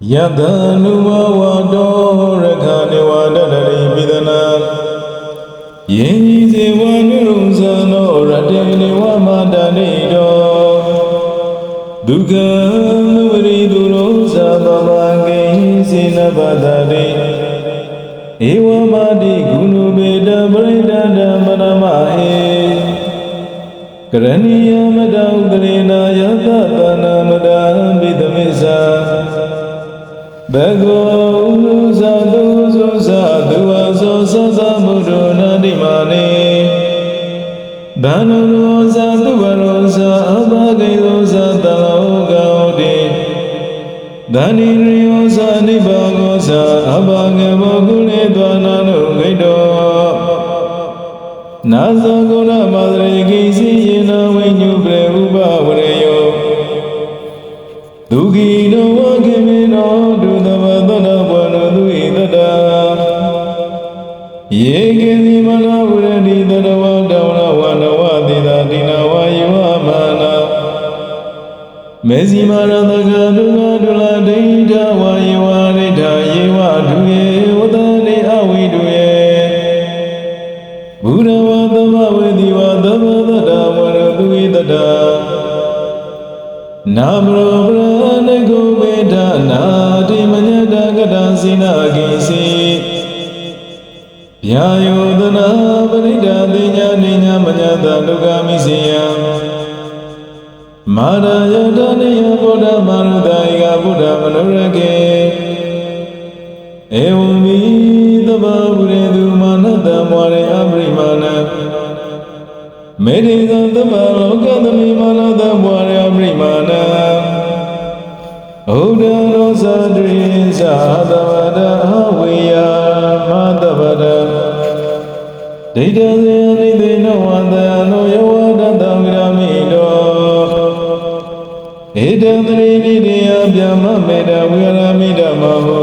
Yadanu wado rekane wadadari bidana Yenzi wanuruzano radeni wamadani do Duga muridu rosa babange sinabadari Ewa madi gunu beda breda damanamahe Karaniya madaudrina yatatana madam bidamisa Bhagwan sadhu sadhu aso sasamudro nadimane Dhanuro sadhu varosa abhagayo satalaogaude Dhaniriyo sadhibagosa abhagavogune dvananu gaido Nasaguna madre gisi yena vinyubre ubhavreyo Dugino wakimino dudavadana vanu duidada Yekeni mana uredi dadavadavana vanavadida dina vayuvamana Mezi maradaka duga dula deita vayuvarita yeva duye udani aviduye Buddhavadava vedivadavadada vanu duidada Namro brane gobeta nadi manyada gada sinagisi Pyayodana varida dinya dinya manyada lugamisiya Maraya daniya buddha marudaiga buddha manurake Evumi dava buredu manada mware abrimana Medida dava lokadami manada mware abrimana Udano sadri sadavada haviya madavada Dita zayani dino vandayano yavada daviramido Edamri vidiya vyama meda viramida maho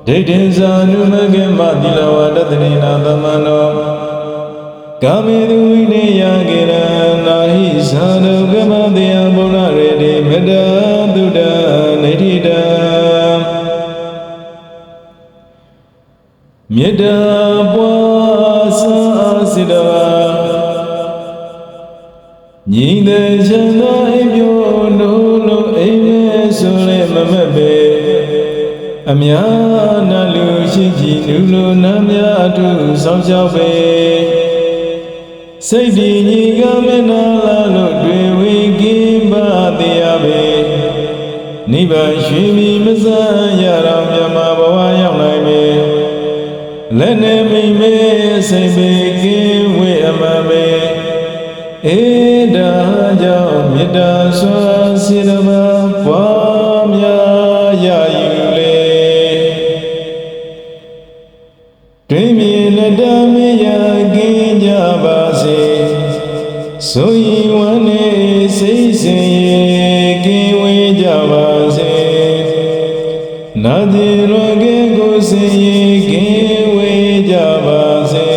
Dita zanumage madilavada dhrina damano Kamedu vineya gira nahi sadhu gamadya bunaredi meda duda nedida Meda puasa asidava Nyingde chanda ibyo nolo ime sule mamebe Amya nalu shiji nulo namya atu samshabe Saidi nyiga mena lalo dwewe gimba diyabe Niba shimi masa yaram yama bawa yang naime Lene mime sebe giwe amabe Eda jao mida swa sirama pwamya yayule Dwemi ledame ya ginja basi Soyi wane seiseye kiwe jabase Nadiroge goseye kiwe jabase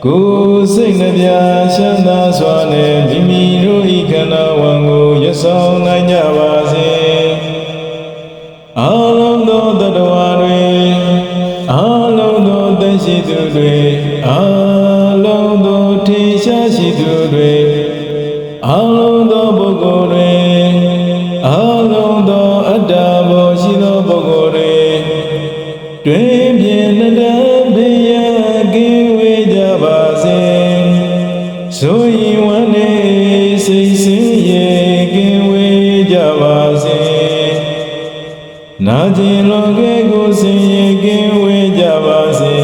Kusei nabya shanda swane Bimiro ikana wangu yasau najabase Alomdo dadwadwe Alomdo dashidudwe Alomdo tishashidudwe Alomdo bogore Alomdo adabo shido bogore Dwebye nadabeya giwe jabase Soyi wane seiseye giwe jabase Najiloge goseye giwe jabase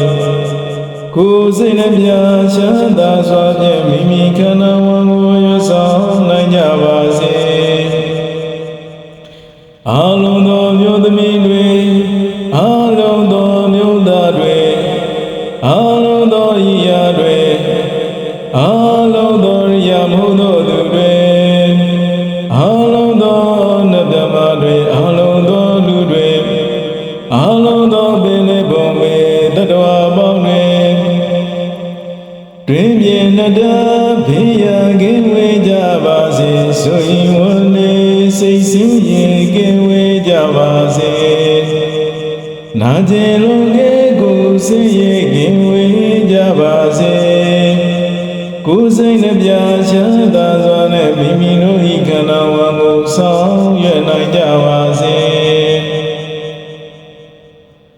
Kusei nabya shanda swabye mimi kana wangu yasau najabase Alomdo myodami dwe Alomdo myoda dwe Alomdo iya dwe Alomdo yamudo dwe Alomdo nabdama dwe Alomdo lu dwe Alomdo bele bombe dadwa bongwe Dwebye nada bheya giwe jabase Soyi wane seiseye giwe နာကျင်လုံးကဲကိုစင်ရဲ့ခင်ဝေးကြပါစေကိုယ်စိတ်နှပြချမ်းသာစွာနဲ့မိမိတို့ဤခန္ဓာဝံကိုဆောင်ရွက်နိုင်ကြပါစေ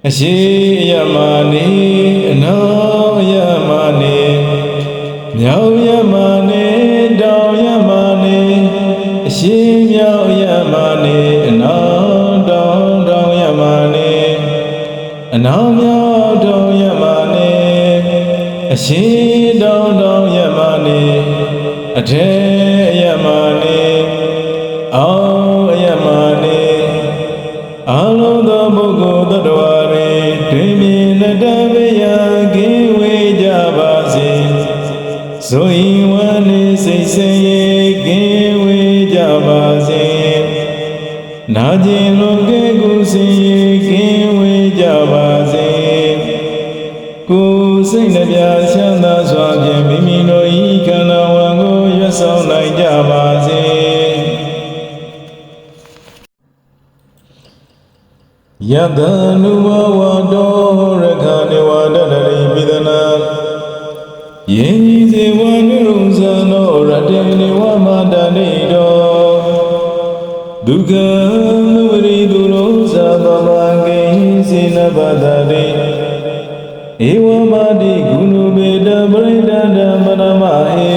အရှိအယမနေအနောက်အယမနေမြောက်ယမနေတောင်ယမနေအရှိမြောက်ယမနေအနောက်တောင်ယမနေအနောက်မြောက်တောင်ယမနေအရှိတောင်ယမနေအထေယမနေအောက်ယမနေအလုံးသောပုဂ္ဂိုလ်သတ္တဝါတွေတွင်မြင်လက်တမယကင်းဝေးကြပါစေဆိုရင်ဝမ်းနေစိတ်ဆင်းရဲကင်းဝေးကြပါစေနာကျင်လုံးကဲကိုဆင်းရဲကင်းဝေးကြပါစေကိုယ်စိတ်နှပြချမ်းသာစွာဖြင့်မိမိတို့ဤခန္ဓာဝံကိုရွတ်ဆောင်နိုင်ကြပါစေယတနုဝဝတောရခဏေဝတတရိပိဒနာယင်းကြီးစေဝနုရုံဇနောရတေနေဝမတနိတောဒုက္ခမဝရိတုလောသဗ္ဗမကေစေနပတတိဧဝမတိဂုဏုပေတပရိဒတမနမဟေ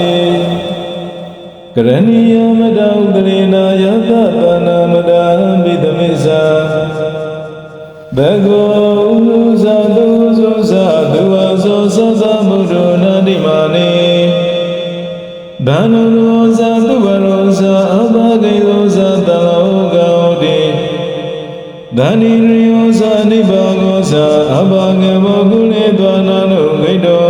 ကရဏီယမတဥဒရေနာယတပနာမတံပိသမိစ္ဆာဘဂဝဥဇာတုဇုဇာတုဝဇောသသမုဒ္ဒနာတိမာနေဘာနုရောဇာတုဝရောဇာအဘဂိရောဇာတလောကောတိဒါနိရောဇာနိဘာဂောဇာအဘဂဘောကုလေသောနာနုဂိတော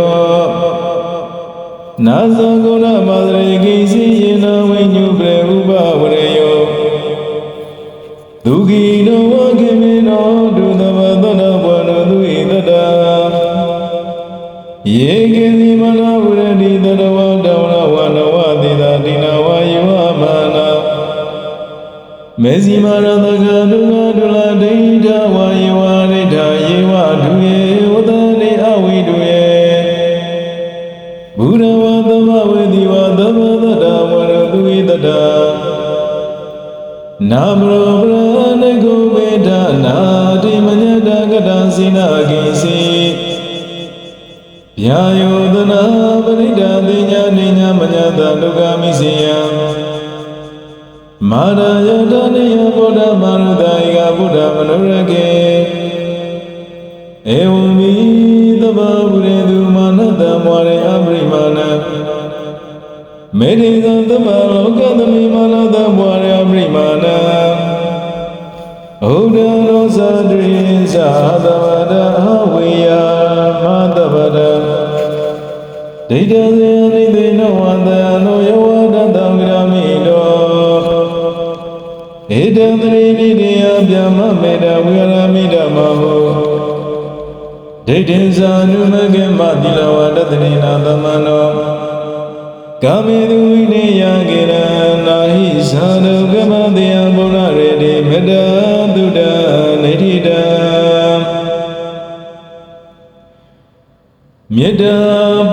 နာဇဂုဏမသရေကိစီယေနဝိညုပြေဥပဝရေယောဒုခိနောဝကေမေနောဒုသဗ္ဗသနဘောနုသူဣတတယေကေတိမနာဝရတိတတဝတောဝဝနဝတိတာတိနာဝယေဝမာနာမေဇိမာရတကဒုလာဒုလာဒိဋ္ဌဝယေဝဒိဋ္ဌယေဝဒုယေဝတနေအဝိဒုယေဘုရဝသမဝေတိဝသမတတဝရသူဣတတနာမရောပရဏဂုဝေဒနာတိမညတကတစိနာကိစီဗျာယောသနာပရိဒတိညာနိညာမညတဒုက္ခမိစီယမာရယတနိယဗုဒ္ဓမာရုဒိကဗုဒ္ဓမနုရကေဧဝံမိသဗ္ဗဝုရေတုမာနတမဝရေအပရိမာဏမေရိသံသဗ္ဗလောကသမိမာနတမဝရေအပရိမာဏဥဒ္ဒရောဇာတိသာသဗ္ဗတအဝေယမတဗ္ဗတဒိဋ္ဌေယနိသေနဝန္တနောယဝတတံဂရမိတောဧတံတရိနိတိယဗျမမေတဝိရမိဓမ္မဟုဒိဋ္ဌိဇာနုမကေမတိလဝတတရိနာသမနောကာမေတုဝိနေယကေရနာဟိသံဒုက္ခမတေယဘုရားရေတိမေတ္တာတုဒ္ဒနေတိတံမေတ္တာ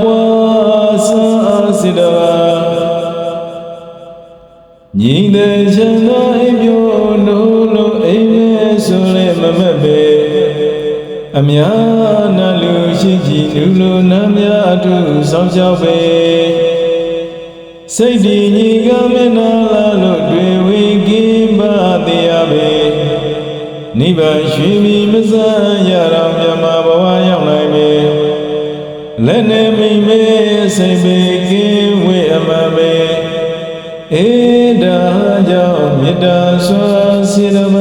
ပွားစာစိတဝါညီတဲ့ချမ်းသာအိပ်ပျော်လို့အိမ်မဲဆိုလဲမမက်ပဲအများနာလူရှိကြည်လူလိုနာများအထုဆောင်ရှောက်ပဲစိတ်တည်ညီကမနာလာလို့တွေ့ဝေကင်းပါတရားပဲနိဗ္ဗာန်ရွှေပြီးမစရတော်မြတ်ဘဝရောက်နိုင်ပဲလက်နဲ့မိမ့်မဲစိတ်ပဲကင်းဝေအမှန်ပဲဧဒါကြောင့်မေတ္တာစွာစေတမ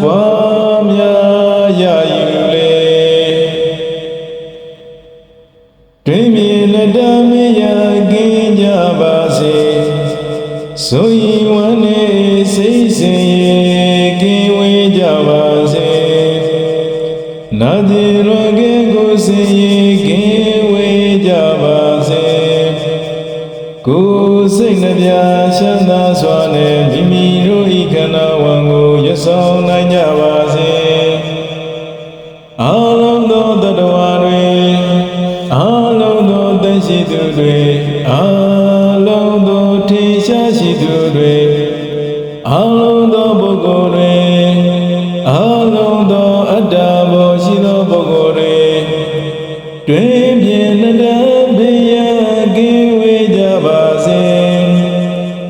ပွားများရယူလေတွင်မြင်လက်တမယကင်းကြပါစေဆိုရင်ဝမ်းနေစိတ်စင်ရဲ့ကင်းဝေးကြပါစေနာတိရောကဲကိုစင်ရဲ့ကင်းဝေးကြပါစေကိုယ်စိတ်နှပြချမ်းသာစွာနဲ့မိမိတို့ဤခန္ဓာဝံကိုရဆောင်နိုင်ကြပါစေအာ အာလုံးသောပုဂ္ဂိုလ်တွေအာလုံးသောအတ္တဘောရှိသောပုဂ္ဂိုလ်တွေတွင်ပြင်းနှစ်တန်းဘေးရန်ကင်းဝေးကြပါစေ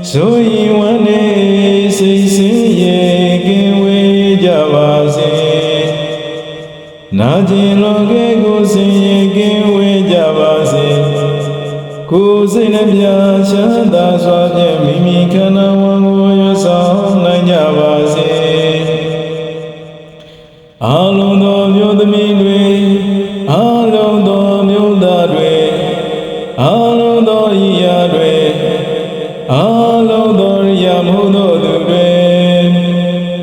ဆိုရင်ဝမ်းနေစိတ်ဆင်းရဲကင်းဝေးကြပါစေနာကျင်လောကဲကိုဆင်းရဲကင်းဝေးကြပါစေကိုယ်စိတ်နှပြချမ်းသာစွာဖြင့်မိမိခန္ဓာဝန်ကိုရွတ်ဆောင်နိုင်ကြပါစေအာလုံးသောမြို့သမီးတွေအာလုံးသောမြို့သားတွေအာလုံးသောဣယာတွေအာလုံးသောရိယာမှုသောသူတွေ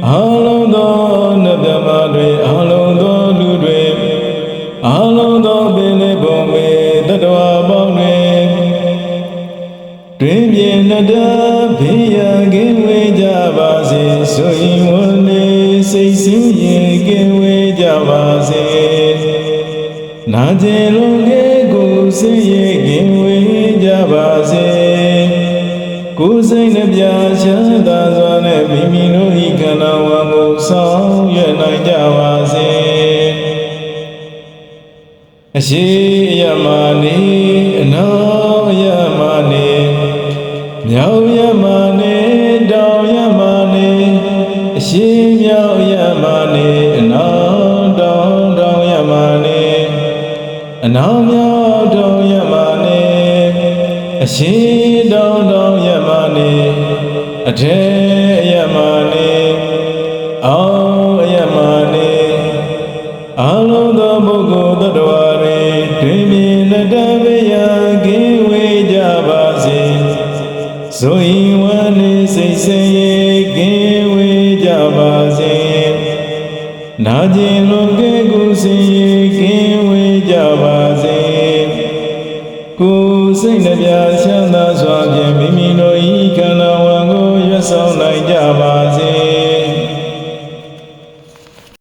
အာလုံးသောနတ်မြတ်တွေအာလုံးသောလူတွေအာလုံးသောပင်လေဘုံဝေတတ္တဝါပေါင်းတွေတွင်ပြင်းနှစ်တန်းဘေးရန်ကင်းဝေးကြပါစေဆိုရင်ဝန်းနေစိတ်ဆင်းရဲကင်းဝေးကြပါစေနာကျင်လုံးကဲကိုဆင်းရဲကင်းဝေးကြပါစေကိုယ်စိတ်နှပြချမ်းသာစွာနဲ့မိမိတို့ဤခန္ဓာဝန်ကိုဆောင်ရွက်နိုင်ကြပါစေအရှိယမနေအနောက်ယမနေမြောက်ယမနေတောင်ယမနေအရှိမြောက်ယမနေအနောက်တောင်ယမနေအနောက်မြောက်တောင်ယမနေအရှိတောင်ယမနေအထေယမနေအောက်ယမနေအလုံးသောပုဂ္ဂိုလ်သတ္တဝါတွေတွင်မြင်နှစ်တန်းဘေးရန်ကင်းဝေးကြပါစေဆိုရင်ဝမ်းနေစိတ်ဆင်းရဲကင်းဝေးကြပါစေနာကျင်လွန်ကဲကိုဆင်းရဲကင်းဝေးကြပါစေကိုယ်စိတ်နှပြချမ်းသာစွာဖြင့်မိမိတို့ဤခန္ဓာဝန်ကိုရွတ်ဆောင်နိုင်ကြပါစေ